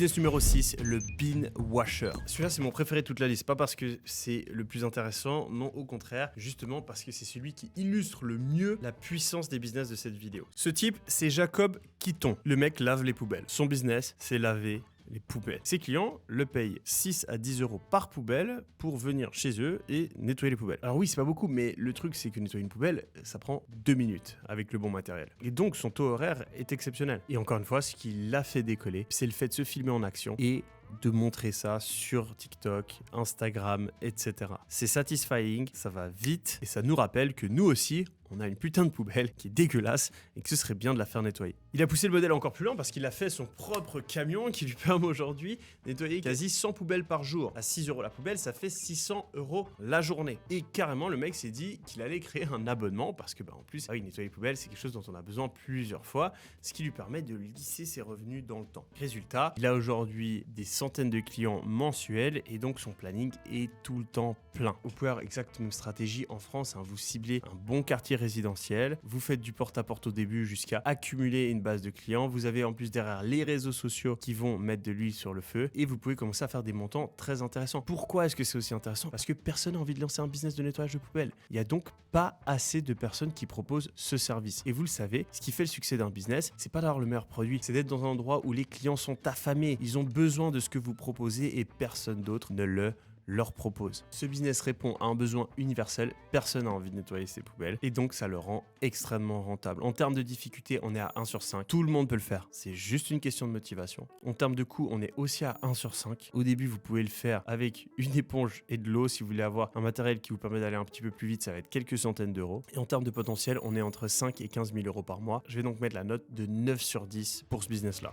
Business numéro 6, le bin washer. Celui-là, c'est mon préféré de toute la liste. Pas parce que c'est le plus intéressant, non, au contraire, justement parce que c'est celui qui illustre le mieux la puissance des business de cette vidéo. Ce type, c'est Jacob Quitton. Le mec lave les poubelles. Son business, c'est laver les poubelles. Ses clients le payent 6 à 10 euros par poubelle pour venir chez eux et nettoyer les poubelles. Alors oui, c'est pas beaucoup, mais le truc, c'est que nettoyer une poubelle, ça prend 2 minutes avec le bon matériel. Et donc, son taux horaire est exceptionnel. Et encore une fois, ce qui l'a fait décoller, c'est le fait de se filmer en action et de montrer ça sur TikTok, Instagram, etc. C'est satisfying, ça va vite et ça nous rappelle que nous aussi, on a une putain de poubelle qui est dégueulasse et que ce serait bien de la faire nettoyer. Il a poussé le modèle encore plus loin parce qu'il a fait son propre camion qui lui permet aujourd'hui de nettoyer quasi 100 poubelles par jour. À 6 euros la poubelle, ça fait 600 euros la journée. Et carrément, le mec s'est dit qu'il allait créer un abonnement parce que, en plus, nettoyer les poubelles, c'est quelque chose dont on a besoin plusieurs fois, ce qui lui permet de lisser ses revenus dans le temps. Résultat, il a aujourd'hui des centaines de clients mensuels et donc son planning est tout le temps plein. Vous pouvez avoir exactement une stratégie en France, vous ciblez un bon quartier résidentiel, vous faites du porte-à-porte au début jusqu'à accumuler une base de clients, vous avez en plus derrière les réseaux sociaux qui vont mettre de l'huile sur le feu et vous pouvez commencer à faire des montants très intéressants. Pourquoi est-ce que c'est aussi intéressant? Parce que personne n'a envie de lancer un business de nettoyage de poubelles. Il n'y a donc pas assez de personnes qui proposent ce service. Et vous le savez, ce qui fait le succès d'un business, c'est pas d'avoir le meilleur produit, c'est d'être dans un endroit où les clients sont affamés, ils ont besoin de ce que vous proposez et personne d'autre ne le leur propose. Ce business répond à un besoin universel, personne n'a envie de nettoyer ses poubelles et donc ça le rend extrêmement rentable. En termes de difficulté, on est à 1 sur 5. Tout le monde peut le faire, c'est juste une question de motivation. En termes de coût, on est aussi à 1 sur 5. Au début, vous pouvez le faire avec une éponge et de l'eau. Si vous voulez avoir un matériel qui vous permet d'aller un petit peu plus vite, ça va être quelques centaines d'euros. Et en termes de potentiel, on est entre 5 et 15 000 euros par mois. Je vais donc mettre la note de 9 sur 10 pour ce business-là.